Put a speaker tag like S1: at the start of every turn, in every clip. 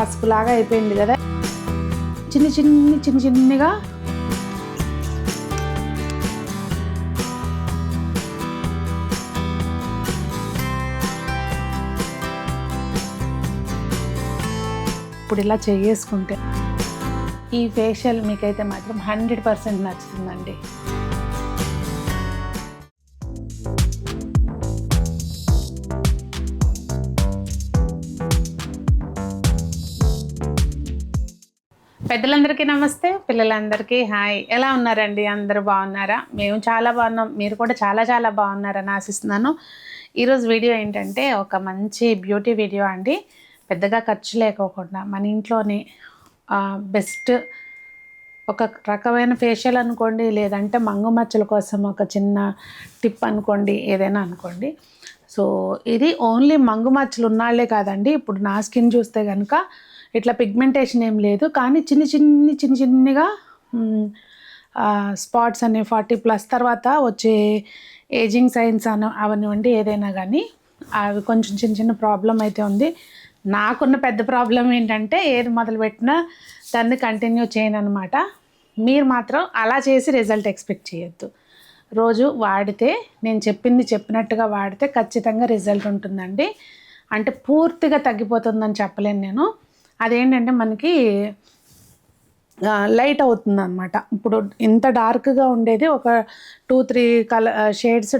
S1: పసుపులాగా అయిపోయింది కదా. చిన్నగా ఇప్పుడు ఇలా చేసుకుంటే ఈ ఫేషియల్ మీకైతే మాత్రం 100% నచ్చుతుందండి. పెద్దలందరికీ నమస్తే, పిల్లలందరికీ హాయ్. ఎలా ఉన్నారండి? అందరూ బాగున్నారా? మేము చాలా బాగున్నాం. మీరు కూడా చాలా చాలా బాగున్నారని ఆశిస్తున్నాను. ఈరోజు వీడియో ఏంటంటే ఒక మంచి బ్యూటీ వీడియో అండి. పెద్దగా ఖర్చు లేకోకుండా మన ఇంట్లోనే బెస్ట్ ఒక రకమైన ఫేషియల్ అనుకోండి, లేదంటే మంగు మచ్చల కోసం ఒక చిన్న టిప్ అనుకోండి, ఏదైనా అనుకోండి. సో ఇది ఓన్లీ మంగు మచ్చలు ఉన్నాళ్లే కాదండి. ఇప్పుడు నా స్కిన్ చూస్తే కనుక ఇట్లా పిగ్మెంటేషన్ ఏం లేదు, కానీ చిన్నగా స్పాట్స్ అనేవి 40+ తర్వాత వచ్చే ఏజింగ్ సైన్స్ అవనివ్వండి, ఏదైనా కానీ అవి కొంచెం చిన్న ప్రాబ్లం అయితే ఉంది. నాకున్న పెద్ద ప్రాబ్లం ఏంటంటే ఏది మొదలుపెట్టినా దాన్ని కంటిన్యూ చేయను అనమాట. మీరు మాత్రం అలా చేసి రిజల్ట్ ఎక్స్పెక్ట్ చేయొద్దు. రోజు వాడితే, నేను చెప్పినట్టుగా వాడితే ఖచ్చితంగా రిజల్ట్ ఉంటుందండి. అంటే పూర్తిగా తగ్గిపోతుందని చెప్పలేను నేను. అదేంటంటే మనకి లైట్ అవుతుంది అనమాట. ఇప్పుడు ఇంత డార్క్గా ఉండేది ఒక 2-3 షేడ్స్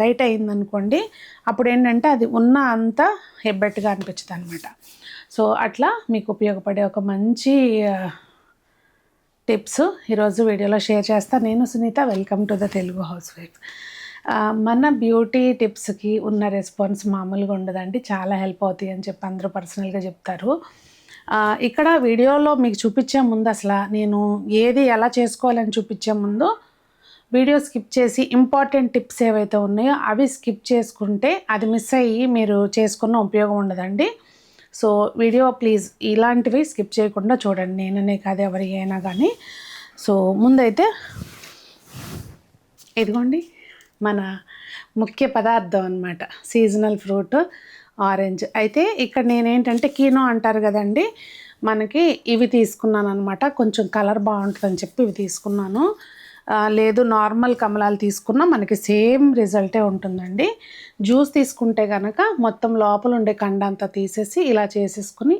S1: లైట్ అయిందనుకోండి, అప్పుడు ఏంటంటే అది ఉన్న అంత హెబ్బెట్టుగా అనిపించింది అనమాట. సో అట్లా మీకు ఉపయోగపడే ఒక మంచి టిప్స్ ఈరోజు వీడియోలో షేర్ చేస్తాను. నేను Sunitha, welcome to the Telugu housewife. మన బ్యూటీ టిప్స్కి ఉన్న రెస్పాన్స్ మామూలుగా ఉండదండి. చాలా హెల్ప్ అవుతాయి అని చెప్పి అందరూ పర్సనల్గా చెప్తారు. ఇక్కడ వీడియోలో మీకు చూపించే ముందు అసలు నేను ఏది ఎలా చేసుకోవాలని చూపించే ముందు వీడియో స్కిప్ చేసి ఇంపార్టెంట్ టిప్స్ ఏవైతే ఉన్నాయో అవి స్కిప్ చేసుకుంటే అది మిస్ అయ్యి మీరు చేసుకున్న ఉపయోగం ఉండదండి. సో వీడియో ప్లీజ్ ఇలాంటివి స్కిప్ చేయకుండా చూడండి, నేననే కాదు ఎవరి అయినా కానీ. సో ముందైతే ఇదిగోండి మన ముఖ్య పదార్థం అన్నమాట, సీజనల్ ఫ్రూట్ ఆరెంజ్. అయితే ఇక్కడ నేనేంటంటే కీనో అంటారు కదండి, మనకి ఇవి తీసుకున్నాను అనమాట. కొంచెం కలర్ బాగుంటుందని చెప్పి ఇవి తీసుకున్నాను. లేదు నార్మల్ కమలాలు తీసుకున్నా మనకి సేమ్ రిజల్టే ఉంటుందండి. జ్యూస్ తీసుకుంటే కనుక మొత్తం లోపల ఉండే కండ అంతా తీసేసి ఇలా చేసేసుకుని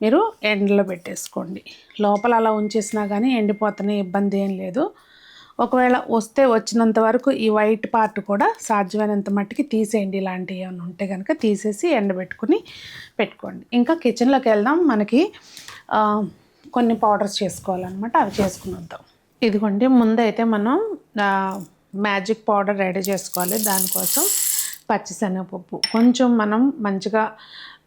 S1: మీరు ఎండలో పెట్టేసుకోండి. లోపల అలా ఉంచేసినా కానీ ఎండిపోతనే ఇబ్బంది ఏం లేదు. ఒకవేళ వచ్చినంత వరకు ఈ వైట్ పార్ట్ కూడా సాధ్యమైనంత మట్టికి తీసేయండి. ఇలాంటివి ఏమైనా ఉంటే కనుక తీసేసి ఎండబెట్టుకుని పెట్టుకోండి. ఇంకా కిచెన్లోకి వెళ్దాం. మనకి కొన్ని పౌడర్స్ చేసుకోవాలన్నమాట, అవి చేసుకుని వద్దాం. ఇదిగోండి ముందైతే మనం మ్యాజిక్ పౌడర్ రెడీ చేసుకోవాలి. దానికోసం పచ్చిశనగపప్పు కొంచెం మనం మంచిగా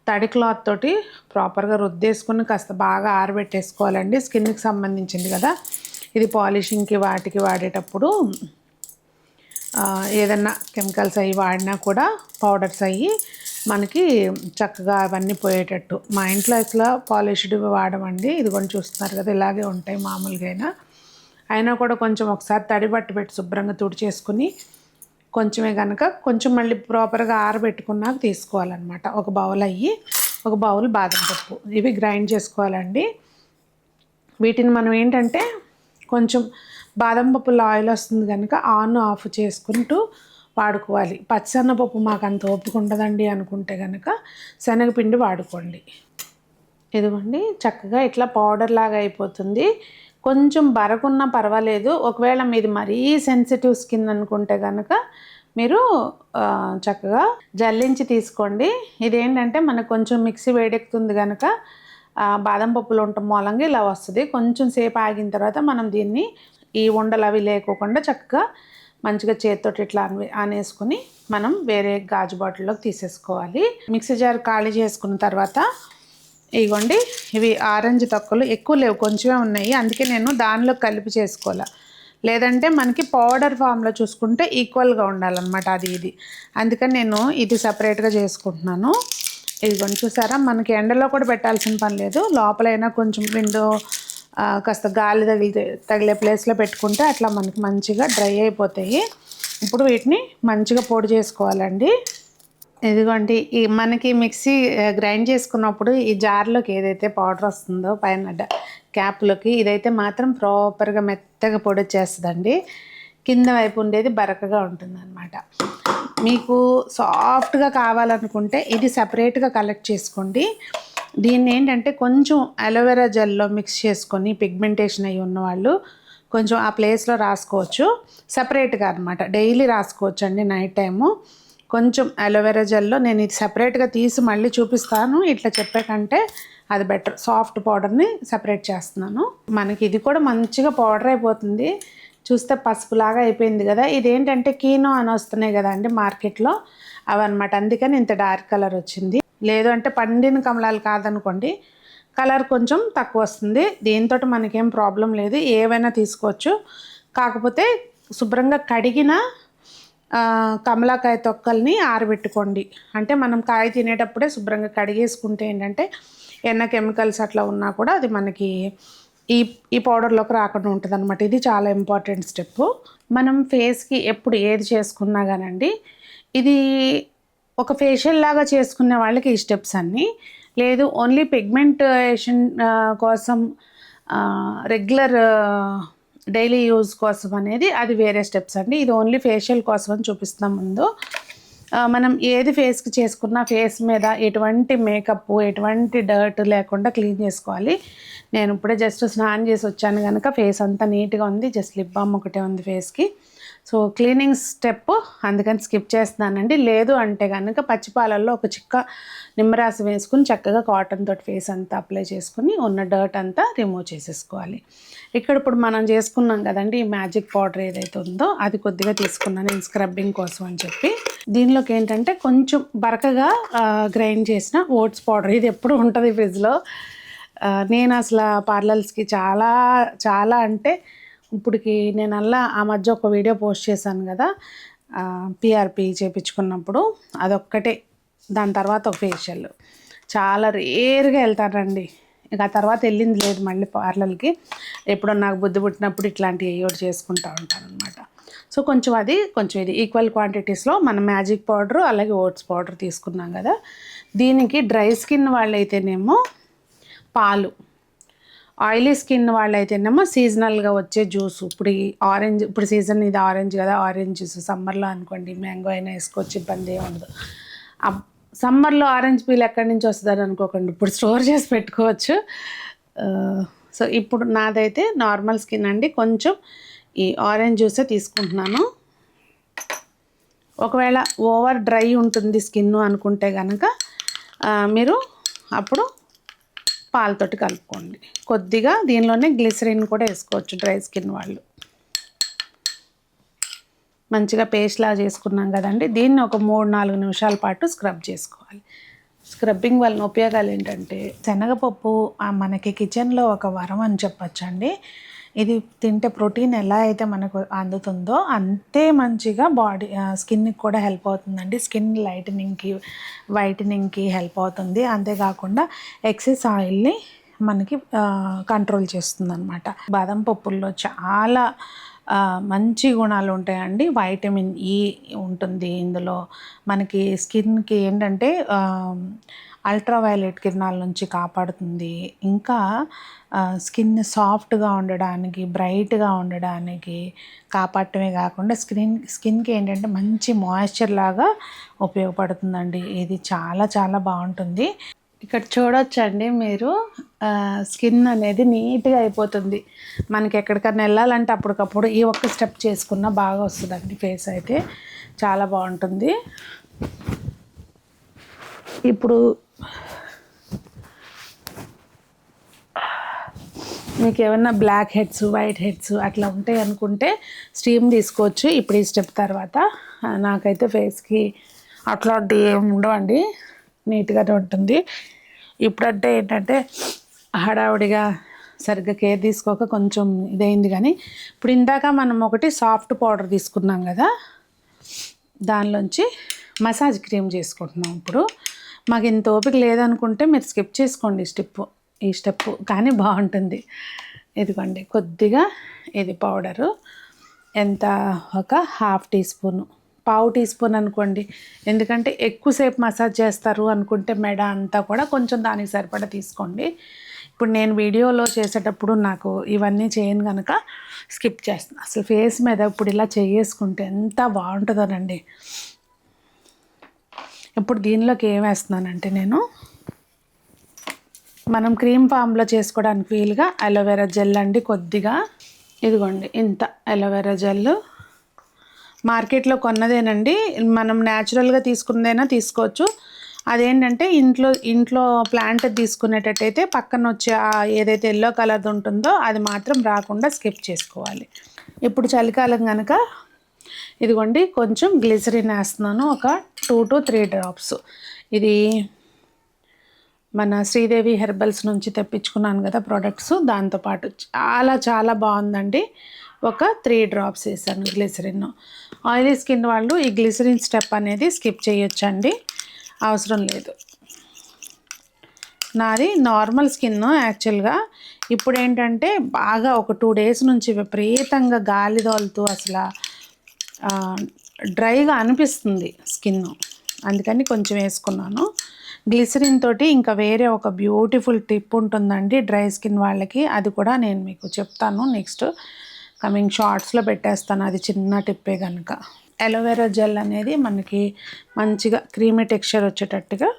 S1: తడి క్లాత్ తోటి ప్రాపర్గా రుద్దేసుకుని కాస్త బాగా ఆరబెట్టేసుకోవాలండి. స్కిన్కి సంబంధించింది కదా ఇది. పాలిషింగ్కి వాటికి వాడేటప్పుడు ఏదన్నా కెమికల్స్ అవి వాడినా కూడా పౌడర్స్ అయ్యి మనకి చక్కగా అవన్నీ పోయేటట్టు. మా ఇంట్లో అసలు పాలిష్డ్ వాడమండి. ఇది కొంచెం చూస్తున్నారు కదా ఇలాగే ఉంటాయి మామూలుగా. అయినా కూడా కొంచెం ఒకసారి తడి బట్టు పెట్టి శుభ్రంగా తుడిచేసుకుని కొంచెమే కనుక కొంచెం మళ్ళీ ప్రాపర్గా ఆరబెట్టుకున్నాక తీసుకోవాలన్నమాట. ఒక బౌల్ అయ్యి ఒక బౌల్ బాదం పప్పు, ఇవి గ్రైండ్ చేసుకోవాలండి. వీటిని మనం ఏంటంటే కొంచెం బాదం పప్పులో ఆయిల్ వస్తుంది కనుక ఆన్ ఆఫ్ చేసుకుంటూ వాడుకోవాలి. పచ్చిశనగపప్పు మాకు అంత ఓపిక ఉండదండి అనుకుంటే కనుక శనగపిండి వాడుకోండి. ఇదిగోండి చక్కగా ఇట్లా పౌడర్ లాగా అయిపోతుంది. కొంచెం బరకున్నా పర్వాలేదు. ఒకవేళ మీది మరీ సెన్సిటివ్ స్కిన్ అనుకుంటే కనుక మీరు చక్కగా జల్లించి తీసుకోండి. ఇదేంటంటే మనకు కొంచెం మిక్సీ వేడెక్కుతుంది కనుక బాదం పప్పులో ఉండటం మూలంగా ఇలా వస్తుంది. కొంచెం సేపు ఆగిన తర్వాత మనం దీన్ని ఈ ఉండలు అవి లేకోకుండా చక్కగా మంచిగా చేతితోటి ఇట్లా ఆనేసుకుని మనం వేరే గాజు బాటిల్లోకి తీసేసుకోవాలి. మిక్సీ జార్ ఖాళీ చేసుకున్న తర్వాత ఇగోండి ఇవి ఆరెంజ్ తొక్కలు ఎక్కువ లేవు, కొంచెమే ఉన్నాయి. అందుకే నేను దానిలో కలిపి చేసుకోవాలి. లేదంటే మనకి పౌడర్ ఫామ్లో చూసుకుంటే ఈక్వల్గా ఉండాలన్నమాట అది ఇది. అందుకని నేను ఇది సపరేట్గా చేసుకుంటున్నాను. ఇదిగోండి చూసారా, మనకి ఎండలో కూడా పెట్టాల్సిన పని లేదు. లోపలైనా కొంచెం విండో కాస్త గాలి తగిలే ప్లేస్లో పెట్టుకుంటే అట్లా మనకి మంచిగా డ్రై అయిపోతాయి. ఇప్పుడు వీటిని మంచిగా పొడి చేసుకోవాలండి. ఇదిగోండి ఈ మనకి మిక్సీ గ్రైండ్ చేసుకున్నప్పుడు ఈ జార్లోకి ఏదైతే పౌడర్ వస్తుందో పైన క్యాప్లోకి ఇదైతే మాత్రం ప్రాపర్గా మెత్తగా పొడి వచ్చేస్తుందండి. కింద వైపు ఉండేది బరకగా ఉంటుందన్నమాట. మీకు సాఫ్ట్గా కావాలనుకుంటే ఇది సపరేట్గా కలెక్ట్ చేసుకోండి. దీన్ని ఏంటంటే కొంచెం అలోవెరా జెల్లో మిక్స్ చేసుకొని పిగ్మెంటేషన్ అయ్యి ఉన్నవాళ్ళు కొంచెం ఆ ప్లేస్లో రాసుకోవచ్చు సపరేట్గా అనమాట. డైలీ రాసుకోవచ్చు అండి నైట్ టైము. కొంచెం అలోవెరా జెల్లో నేను ఇది సపరేట్గా తీసి మళ్ళీ చూపిస్తాను. ఇట్లా చెప్పే కంటే అది బెటర్. సాఫ్ట్ పౌడర్ని సపరేట్ చేస్తున్నాను. మనకి ఇది కూడా మంచిగా పౌడర్ అయిపోతుంది. చూస్తే పసుపులాగా అయిపోయింది కదా. ఇదేంటంటే కీనో అని వస్తున్నాయి కదా అండి మార్కెట్లో, అవన్నమాట. అందుకని ఇంత డార్క్ కలర్ వచ్చింది. లేదు అంటే పండిన కమలాలు కాదనుకోండి, కలర్ కొంచెం తక్కువ వస్తుంది. దీంతో మనకేం ప్రాబ్లం లేదు, ఏవైనా తీసుకోవచ్చు. కాకపోతే శుభ్రంగా కడిగిన కమలాకాయ తొక్కల్ని ఆరబెట్టుకోండి. అంటే మనం కాయ తినేటప్పుడే శుభ్రంగా కడిగేసుకుంటే ఏంటంటే ఎన్న కెమికల్స్ అట్లా ఉన్నా కూడా అది మనకి ఈ పౌడర్లోకి రాకుండా ఉంటుంది అనమాట. ఇది చాలా ఇంపార్టెంట్ స్టెప్. మనం ఫేస్కి ఎప్పుడు ఏది చేసుకున్నా కానండి, ఇది ఒక ఫేషియల్ లాగా చేసుకునే వాళ్ళకి ఈ స్టెప్స్ అన్నీ. లేదు ఓన్లీ పిగ్మెంటేషన్ కోసం రెగ్యులర్ డైలీ యూజ్ కోసం అనేది అది వేరే స్టెప్స్ అండి. ఇది ఓన్లీ ఫేషియల్ కోసం అని చూపిస్తున్నాం ముందు. మనం ఏది ఫేస్కి చేసుకున్నా ఫేస్ మీద ఎటువంటి మేకప్ ఎటువంటి డర్ట్ లేకుండా క్లీన్ చేసుకోవాలి. నేను ఇప్పుడే జస్ట్ స్నానం చేసి వచ్చాను కనుక ఫేస్ అంతా నీట్గా ఉంది. జస్ట్ లిప్ బామ్ ఒకటే ఉంది ఫేస్కి. సో క్లీనింగ్ స్టెప్ అందుకని స్కిప్ చేస్తున్నానండి. లేదు అంటే కనుక పచ్చిపాలల్లో ఒక చిక్క నిమ్మరసం వేసుకుని చక్కగా కాటన్ తోటి ఫేస్ అంతా అప్లై చేసుకుని ఉన్న డర్ట్ అంతా రిమూవ్ చేసేసుకోవాలి. ఇక్కడ ఇప్పుడు మనం చేసుకున్నాం కదండి ఈ మ్యాజిక్ పౌడర్ ఏదైతే ఉందో అది కొద్దిగా తీసుకున్నాను నేను స్క్రబ్బింగ్ కోసం అని చెప్పి. దీనిలోకి ఏంటంటే కొంచెం బరకగా గ్రైండ్ చేసిన ఓట్స్ పౌడర్, ఇది ఎప్పుడు ఉంటుంది ఫ్రిడ్జ్లో. నేను అసలు పార్లర్స్కి చాలా చాలా అంటే ఇప్పటికి నేను అలా ఆ మధ్య ఒక వీడియో పోస్ట్ చేశాను కదా పిఆర్పి చేయించుకున్నప్పుడు, అదొక్కటే. దాని తర్వాత ఒక ఫేషియల్. చాలా రేర్గా వెళ్తానండి. ఇక ఆ తర్వాత వెళ్ళింది లేదు మళ్ళీ పార్లర్కి. ఎప్పుడో నాకు బుద్ధి పుట్టినప్పుడు ఇట్లాంటివి ఏయోటి చేసుకుంటూ ఉంటాను అనమాట. సో కొంచెం అది కొంచెం ఇది ఈక్వల్ క్వాంటిటీస్లో మనం మ్యాజిక్ పౌడరు అలాగే ఓట్స్ పౌడర్ తీసుకున్నాం కదా. దీనికి డ్రై స్కిన్ వాళ్ళైతేనేమో పాలు, ఆయిలీ స్కిన్ వాళ్ళైతేనేమో సీజనల్గా వచ్చే జ్యూస్. ఇప్పుడు ఈ ఆరెంజ్, ఇప్పుడు సీజన్ ఇది ఆరెంజ్ కదా, ఆరెంజ్ జ్యూస్. సమ్మర్లో అనుకోండి మ్యాంగో అయినా వేసుకోవచ్చు, ఇబ్బంది ఏమి ఉండదు. సమ్మర్లో ఆరెంజ్ పీల్ ఎక్కడి నుంచి వస్తుందని అనుకోకండి, ఇప్పుడు స్టోర్ చేసి పెట్టుకోవచ్చు. సో ఇప్పుడు నాదైతే నార్మల్ స్కిన్ అండి, కొంచెం ఈ ఆరెంజ్ జ్యూసే తీసుకుంటున్నాను. ఒకవేళ ఓవర్ డ్రై ఉంటుంది స్కిన్ అనుకుంటే కనుక మీరు అప్పుడు పాలతోటి కలుపుకోండి. కొద్దిగా దీనిలోనే గ్లిసరిన్ కూడా వేసుకోవచ్చు డ్రై స్కిన్ వాళ్ళు. మంచిగా పేస్ట్లా చేసుకున్నాం కదండి. దీన్ని ఒక 3-4 నిమిషాల పాటు స్క్రబ్ చేసుకోవాలి. స్క్రబ్బింగ్ వలన ఉపయోగాలు ఏంటంటే శనగపప్పు మనకి కిచెన్లో ఒక వరం అని చెప్పచ్చండి. ఇది తింటే ప్రోటీన్ ఎలా అయితే మనకు అందుతుందో అంతే మంచిగా బాడీ స్కిన్కి కూడా హెల్ప్ అవుతుందండి. స్కిన్ లైటనింగ్కి వైటనింగ్కి హెల్ప్ అవుతుంది. అంతేకాకుండా ఎక్సెస్ ఆయిల్ని మనకి కంట్రోల్ చేస్తుంది అనమాట. బాదం పప్పుల్లో చాలా మంచి గుణాలు ఉంటాయండి. వైటమిన్ ఈ ఉంటుంది ఇందులో. మనకి స్కిన్కి ఏంటంటే అల్ట్రావైలెట్ కిరణాల నుంచి కాపాడుతుంది. ఇంకా స్కిన్ సాఫ్ట్గా ఉండడానికి, బ్రైట్గా ఉండడానికి కాపాడటమే కాకుండా స్కిన్కి ఏంటంటే మంచి మాయిశ్చర్ లాగా ఉపయోగపడుతుందండి. ఇది చాలా చాలా బాగుంటుంది. ఇక్కడ చూడొచ్చండి మీరు, స్కిన్ అనేది నీట్గా అయిపోతుంది. మనకి ఎక్కడికన్నా వెళ్ళాలంటే అప్పటికప్పుడు ఈ ఒక్క స్టెప్ చేసుకున్నా బాగా వస్తుందండి. ఫేస్ అయితే చాలా బాగుంటుంది. ఇప్పుడు మీకు ఏమన్నా బ్లాక్ హెడ్స్, వైట్ హెడ్స్ అట్లా ఉంటాయి అనుకుంటే స్టీమ్ తీసుకోవచ్చు ఇప్పుడు ఈ స్టెప్ తర్వాత. నాకైతే ఫేస్కి అట్లాంటి ఏమి ఉండవండి, నీట్గానే ఉంటుంది. ఇప్పుడంటే ఏంటంటే హడావుడిగా సరిగ్గా కేర్ తీసుకోక కొంచెం ఇదైంది. కానీ ఇప్పుడు ఇందాక మనం ఒకటి సాఫ్ట్ పౌడర్ తీసుకున్నాం కదా, దానిలోంచి మసాజ్ క్రీమ్ చేసుకుంటున్నాం. ఇప్పుడు మాకు ఇంత ఓపిక లేదనుకుంటే మీరు స్కిప్ చేసుకోండి ఈ స్టెప్, కానీ బాగుంటుంది. ఇదిగోండి కొద్దిగా ఇది పౌడరు, ఎంత ఒక 1/2 టీ స్పూను పావు టీ స్పూన్ అనుకోండి, ఎందుకంటే ఎక్కువసేపు మసాజ్ చేస్తారు అనుకుంటే మెడ అంతా కూడా కొంచెం దానికి సరిపడా తీసుకోండి. ఇప్పుడు నేను వీడియోలో చేసేటప్పుడు నాకు ఇవన్నీ చేయను కనుక స్కిప్ చేస్తాను. అసలు ఫేస్ మీద ఇప్పుడు ఇలా చేసుకుంటే ఎంత బాగుంటుందోనండి. ఇప్పుడు దీనిలోకి ఏం వేస్తున్నానంటే నేను మనం క్రీమ్ ఫామ్లో చేసుకోవడానికి వీలుగా అలోవెరా జెల్ అండి. కొద్దిగా ఇదిగోండి ఇంత అలోవెరా జెల్ మార్కెట్లో కొన్నదేనండి, మనం న్యాచురల్గా తీసుకున్నదైనా తీసుకోవచ్చు. అదేంటంటే ఇంట్లో ప్లాంట్ తీసుకునేటట్టయితే పక్కన వచ్చే ఏదైతే ఎల్లో కలర్ది ఉంటుందో అది మాత్రం రాకుండా స్కిప్ చేసుకోవాలి. ఇప్పుడు చలికాలం కనుక ఇదిగోండి కొంచెం గ్లిసరిన్ వేస్తున్నాను, ఒక 2 to 3 డ్రాప్స్. ఇది మన శ్రీదేవి హెర్బల్స్ నుంచి తెప్పించుకున్నాను కదా ప్రోడక్ట్స్, దాంతోపాటు చాలా చాలా బాగుందండి. ఒక 3 డ్రాప్స్ వేసాను గ్లిసరిన్. ఆయిలీ స్కిన్ వాళ్ళు ఈ గ్లిసరిన్ స్టెప్ అనేది స్కిప్ చేయొచ్చండి, అవసరం లేదు. నాది నార్మల్ స్కిన్ యాక్చువల్గా. ఇప్పుడు ఏంటంటే బాగా ఒక 2 days నుంచి విపరీతంగా గాలి దోలుతూ అసలు డ్రైగా అనిపిస్తుంది స్కిన్, అందుకని కొంచెం వేసుకున్నాను. గ్లిసరిన్ తోటి ఇంకా వేరే ఒక బ్యూటిఫుల్ టిప్ ఉంటుందండి డ్రై స్కిన్ వాళ్ళకి, అది కూడా నేను మీకు చెప్తాను నెక్స్ట్ కమింగ్ షార్ట్స్లో పెట్టేస్తాను. అది చిన్న టిప్పే కనుక. అలోవెరా జెల్ అనేది మనకి మంచిగా క్రీమీ టెక్స్చర్ వచ్చేటట్టుగా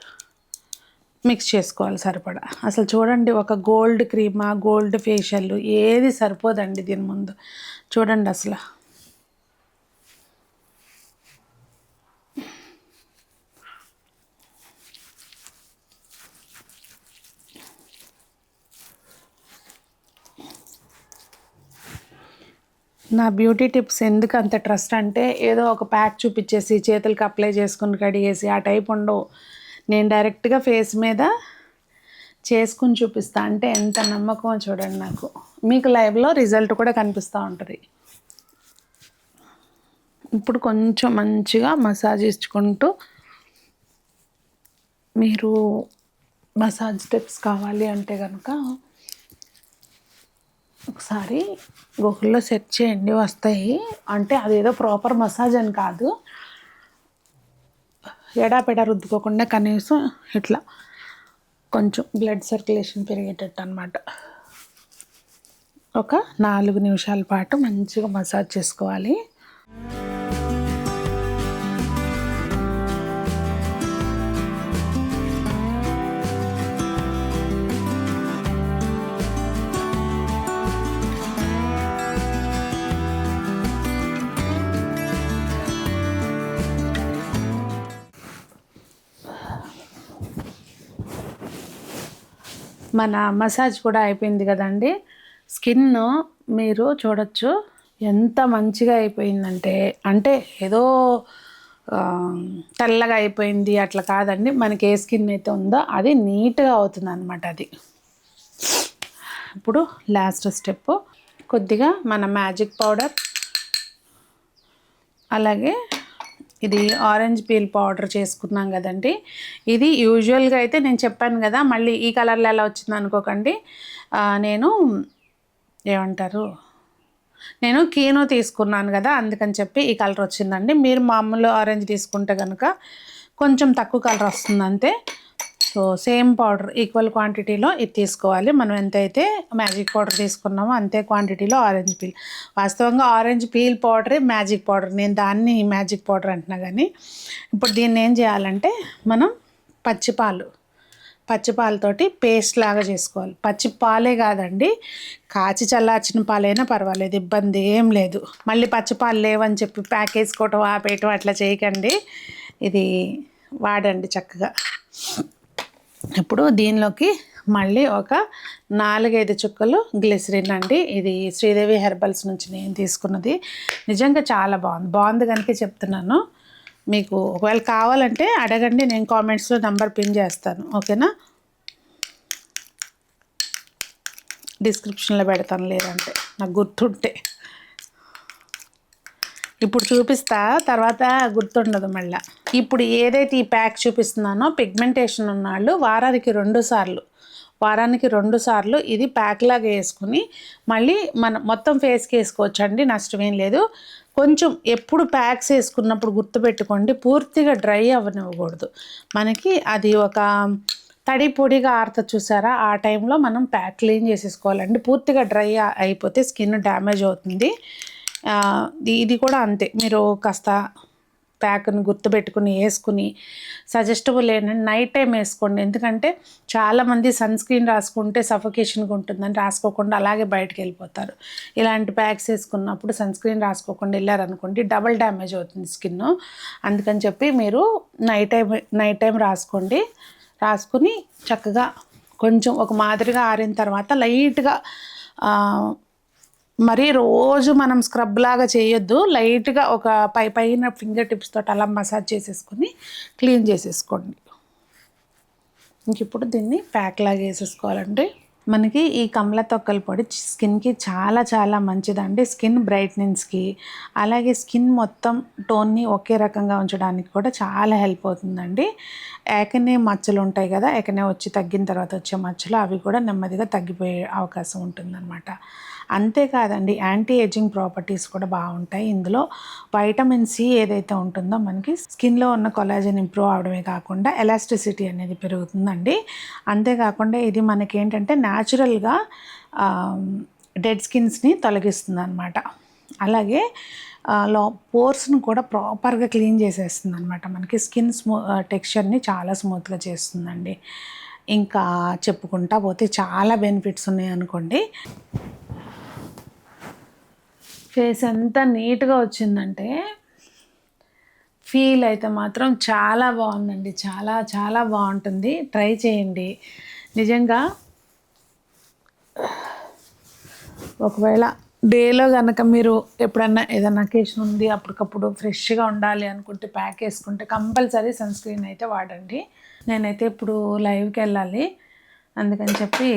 S1: మిక్స్ చేసుకోవాలి సరిపడా. అసలు చూడండి, ఒక గోల్డ్ క్రీమా గోల్డ్ ఫేషియల్ ఏది సరిపోదండి దీని ముందు. చూడండి అసలు నా బ్యూటీ టిప్స్ ఎందుకు అంత ట్రస్ట్ అంటే, ఏదో ఒక ప్యాక్ చూపించేసి చేతులకి అప్లై చేసుకుని కడిగేసి ఆ టైప్ ఉండవు. నేను డైరెక్ట్గా ఫేస్ మీద చేసుకుని చూపిస్తా అంటే ఎంత నమ్మకమో చూడండి నాకు. మీకు లైవ్లో రిజల్ట్ కూడా కనిపిస్తూ ఉంటుంది. ఇప్పుడు కొంచెం మంచిగా మసాజ్ ఇచ్చుకుంటూ, మీరు మసాజ్ టిప్స్ కావాలి అంటే కనుక ఒకసారి గూగుల్లో సెర్చ్ చేయండి, వస్తాయి. అంటే అదేదో ప్రాపర్ మసాజ్ అని కాదు, ఎడాపెడా రుద్దుకోకుండా కనీసం ఇట్లా కొంచెం బ్లడ్ సర్క్యులేషన్ పెరిగేటట్టు అనమాట. ఒక 4 నిమిషాల పాటు మంచిగా మసాజ్ చేసుకోవాలి. మన మసాజ్ కూడా అయిపోయింది కదండి. స్కిన్ మీరు చూడొచ్చు ఎంత మంచిగా అయిపోయిందంటే, అంటే ఏదో తెల్లగా అయిపోయింది అట్లా కాదండి. మనకి ఏ స్కిన్ అయితే ఉందో అది నీట్గా అవుతుంది అనమాట. అది ఇప్పుడు లాస్ట్ స్టెప్, కొద్దిగా మన మ్యాజిక్ పౌడర్, అలాగే ఇది ఆరెంజ్ పీల్ పౌడర్ చేసుకున్నాం కదండి. ఇది యూజువల్గా అయితే నేను చెప్పాను కదా, మళ్ళీ ఈ కలర్లో ఎలా వచ్చింది అనుకోకండి. నేను కీనో తీసుకున్నాను కదా, అందుకని చెప్పి ఈ కలర్ వచ్చిందండి. మీరు మామూలు ఆరెంజ్ తీసుకుంటే కనుక కొంచెం తక్కువ కలర్ వస్తుంది అంతే. సో సేమ్ పౌడర్ ఈక్వల్ క్వాంటిటీలో ఇది తీసుకోవాలి. మనం ఎంతైతే మ్యాజిక్ పౌడర్ తీసుకున్నామో అంతే క్వాంటిటీలో ఆరెంజ్ పీల్. వాస్తవంగా ఆరెంజ్ పీల్ పౌడరే మ్యాజిక్ పౌడర్, నేను దాన్ని మ్యాజిక్ పౌడర్ అంటున్నా. కానీ ఇప్పుడు దీన్ని ఏం చేయాలంటే, మనం పచ్చిపాలతోటి పేస్ట్ లాగా చేసుకోవాలి. పచ్చి పాలే కాదండి, కాచి చల్లార్చిన పాలైనా పర్వాలేదు, ఇబ్బంది ఏం లేదు. మళ్ళీ పచ్చిపాలు లేవని చెప్పి ప్యాక్ వేసుకోవటం ఆపేయటం అట్లా చేయకండి, ఇది వాడండి చక్కగా. ఇప్పుడు దీనిలోకి మళ్ళీ ఒక 4-5 చుక్కలు గ్లిసరిన్ అండి. ఇది శ్రీదేవి హెర్బల్స్ నుంచి నేను తీసుకున్నది. నిజంగా చాలా బాగుంది కనుక చెప్తున్నాను. మీకు ఒకవేళ కావాలంటే అడగండి, నేను కామెంట్స్లో నెంబర్ పిన్ చేస్తాను, ఓకేనా? డిస్క్రిప్షన్లో పెడతాను, లేదంటే నాకు గుర్తుంటే. ఇప్పుడు చూపిస్తా, తర్వాత గుర్తుండదు మళ్ళీ. ఇప్పుడు ఏదైతే ఈ ప్యాక్ చూపిస్తున్నానో పిగ్మెంటేషన్ ఉన్నాళ్ళు వారానికి 2 సార్లు ఇది ప్యాక్ లాగా వేసుకుని మళ్ళీ మన మొత్తం ఫేస్కి వేసుకోవచ్చండి, నష్టమేం లేదు. కొంచెం ఎప్పుడు ప్యాక్స్ వేసుకున్నప్పుడు గుర్తుపెట్టుకోండి, పూర్తిగా డ్రై అవ్వనివ్వకూడదు. మనకి అది ఒక తడి పొడిగా ఆరుతుంది చూసారా, ఆ టైంలో మనం ప్యాక్ క్లీన్ చేసేసుకోవాలండి. పూర్తిగా డ్రై అయిపోతే స్కిన్ డ్యామేజ్ అవుతుంది. ఇది కూడా అంతే, మీరు కాస్త ప్యాక్ని గుర్తుపెట్టుకుని వేసుకుని, సజెస్టబుల్ ఏంటంటే నైట్ టైం వేసుకోండి. ఎందుకంటే చాలామంది సన్ స్క్రీన్ రాసుకుంటే సఫోకేషన్గా ఉంటుందని రాసుకోకుండా అలాగే బయటకు వెళ్ళిపోతారు. ఇలాంటి ప్యాక్స్ వేసుకున్నప్పుడు సన్ స్క్రీన్ రాసుకోకుండా వెళ్ళారనుకోండి, డబుల్ డ్యామేజ్ అవుతుంది స్కిన్. అందుకని చెప్పి మీరు నైట్ టైం రాసుకోండి. రాసుకుని చక్కగా కొంచెం ఒక మాదిరిగా ఆరిన తర్వాత లైట్గా, మరీ రోజు మనం స్క్రబ్ లాగా చేయొద్దు, లైట్గా ఒక పైన ఫింగర్ టిప్స్ తోటి అలా మసాజ్ చేసేసుకొని క్లీన్ చేసేసుకోండి. ఇంక ఇప్పుడు దీన్ని ప్యాక్ లాగా వేసేసుకోవాలండి. మనకి ఈ కమల తొక్కల పొడి స్కిన్కి చాలా చాలా మంచిదండి. స్కిన్ బ్రైట్నింగ్స్కి, అలాగే స్కిన్ మొత్తం టోన్ని ఒకే రకంగా ఉంచడానికి కూడా చాలా హెల్ప్ అవుతుందండి. ఏకనే మచ్చలు ఉంటాయి కదా, ఏకనే వచ్చి తగ్గిన తర్వాత వచ్చే మచ్చలు, అవి కూడా నెమ్మదిగా తగ్గిపోయే అవకాశం ఉంటుందన్నమాట. అంతేకాదండి, యాంటీ ఏజింగ్ ప్రాపర్టీస్ కూడా బాగుంటాయి ఇందులో. వైటమిన్ సి ఏదైతే ఉంటుందో మనకి స్కిన్లో ఉన్న కొలాజన్ ఇంప్రూవ్ అవడమే కాకుండా ఎలాస్టిసిటీ అనేది పెరుగుతుందండి. అంతేకాకుండా ఇది మనకి ఏంటంటే న్యాచురల్గా డెడ్ స్కిన్స్ని తొలగిస్తుంది అనమాట. అలాగే పోర్స్ను కూడా ప్రాపర్గా క్లీన్ చేసేస్తుంది అనమాట. మనకి స్కిన్ టెక్స్చర్ని చాలా స్మూత్గా చేస్తుందండి. ఇంకా చెప్పుకుంటా పోతే చాలా బెనిఫిట్స్ ఉన్నాయి అనుకోండి. ఫేస్ ఎంత నీట్గా వచ్చిందంటే ఫీల్ అయితే మాత్రం చాలా బాగుందండి. చాలా చాలా బాగుంటుంది. ట్రై చేయండి నిజంగా. ఒకవేళ డేలో కనుక మీరు ఎప్పుడన్నా ఏదైనా అకేషన్ ఉంది, అప్పటికప్పుడు ఫ్రెష్గా ఉండాలి అనుకుంటే ప్యాక్ వేసుకుంటే కంపల్సరీ సన్ స్క్రీన్ అయితే వాడండి. నేనైతే ఇప్పుడు లైవ్కి వెళ్ళాలి, అందుకని చెప్పి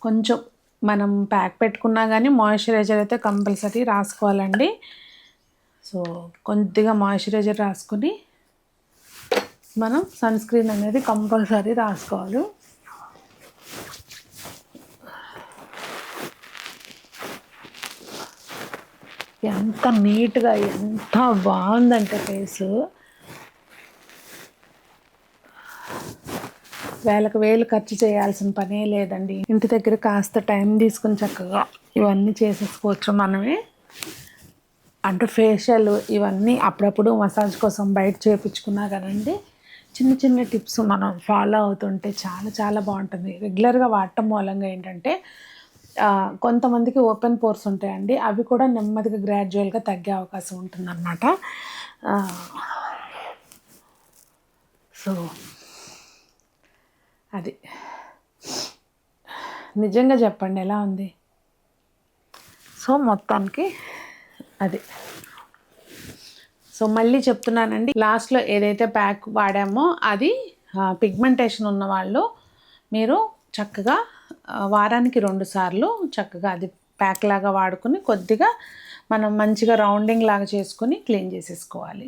S1: కొంచెం మనం ప్యాక్ పెట్టుకున్నా కానీ మాయిశ్చరైజర్ అయితే కంపల్సరీ రాసుకోవాలండి. సో కొద్దిగా మాయిశ్చరైజర్ రాసుకుని మనం సన్ స్క్రీన్ అనేది కంపల్సరీ రాసుకోవాలి. ఎంత నీట్గా ఎంత బాగుందంటే ఫేసు, వేలు ఖర్చు చేయాల్సిన పనే లేదండి. ఇంటి దగ్గర కాస్త టైం తీసుకుని చక్కగా ఇవన్నీ చేసేసుకోవచ్చు మనమే. అంటే ఫేషియల్ ఇవన్నీ అప్పుడప్పుడు మసాజ్ కోసం బయట చేయించుకున్నా కదండి, చిన్న చిన్న టిప్స్ మనం ఫాలో అవుతుంటే చాలా చాలా బాగుంటుంది. రెగ్యులర్గా వాడటం మూలంగా ఏంటంటే కొంతమందికి ఓపెన్ పోర్స్ ఉంటాయండి, అవి కూడా నెమ్మదిగా గ్రాడ్యువల్గా తగ్గే అవకాశం ఉంటుందన్నమాట. సో అది నిజంగా చెప్పండి ఎలా ఉంది. సో మొత్తానికి అది. సో మళ్ళీ చెప్తున్నానండి, లాస్ట్లో ఏదైతే ప్యాక్ వాడామో అది పిగ్మెంటేషన్ ఉన్నవాళ్ళు మీరు చక్కగా వారానికి 2 సార్లు చక్కగా అది ప్యాక్ లాగా వాడుకుని కొద్దిగా మనం మంచిగా రౌండింగ్ లాగా చేసుకొని క్లీన్ చేసేసుకోవాలి.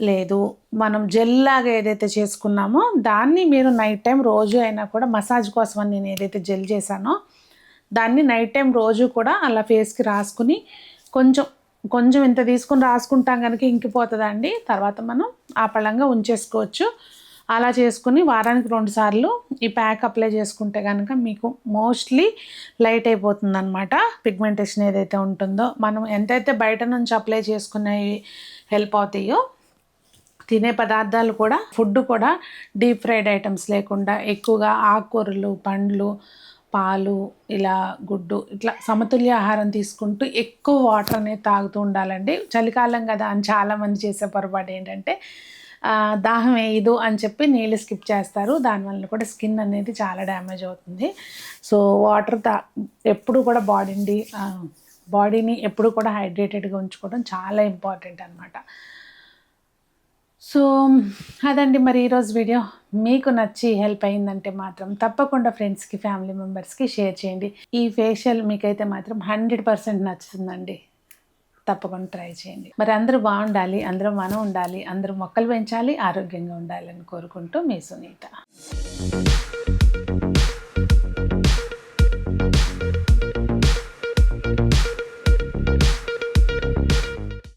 S1: లేదు మనం జెల్ లాగా ఏదైతే చేసుకున్నామో దాన్ని మీరు నైట్ టైం రోజు అయినా కూడా మసాజ్ కోసం అని నేను ఏదైతే జెల్ చేశానో దాన్ని నైట్ టైం రోజు కూడా అలా ఫేస్కి రాసుకుని కొంచెం ఇంత తీసుకుని రాసుకుంటాం కనుక ఇంకిపోతుందండి. తర్వాత మనం ఆపళంగా ఉంచేసుకోవచ్చు. అలా చేసుకుని వారానికి 2 సార్లు ఈ ప్యాక్ అప్లై చేసుకుంటే కనుక మీకు మోస్ట్లీ లైట్ అయిపోతుంది అనమాట. పిగ్మెంటేషన్ ఏదైతే ఉంటుందో మనం ఎంతైతే బయట నుంచి అప్లై చేసుకునేవి హెల్ప్ అవుతాయో, తినే పదార్థాలు కూడా, ఫుడ్ కూడా డీప్ ఫ్రైడ్ ఐటమ్స్ లేకుండా ఎక్కువగా ఆకుకూరలు, పండ్లు, పాలు, ఇలా గుడ్డు, ఇట్లా సమతుల్య ఆహారం తీసుకుంటూ ఎక్కువ వాటర్ అనేది తాగుతూ ఉండాలండి. చలికాలం కదా అని చాలామంది చేసే పొరపాటు ఏంటంటే దాహం వేయదు అని చెప్పి నీళ్ళు స్కిప్ చేస్తారు. దానివల్ల కూడా స్కిన్ అనేది చాలా డ్యామేజ్ అవుతుంది. సో వాటర్ ఎప్పుడు కూడా బాడీని ఎప్పుడు కూడా హైడ్రేటెడ్గా ఉంచుకోవడం చాలా ఇంపార్టెంట్ అనమాట. సో అదండి మరి ఈరోజు వీడియో. మీకు నచ్చి హెల్ప్ అయిందంటే మాత్రం తప్పకుండా ఫ్రెండ్స్కి, ఫ్యామిలీ మెంబర్స్కి షేర్ చేయండి. ఈ ఫేషియల్ మీకైతే మాత్రం 100% నచ్చుతుందండి. తప్పకుండా ట్రై చేయండి. మరి అందరూ బాగుండాలి, అందరూ మనం ఉండాలి, అందరూ మొక్కలు పెంచాలి, ఆరోగ్యంగా ఉండాలని కోరుకుంటూ మీ సునీత.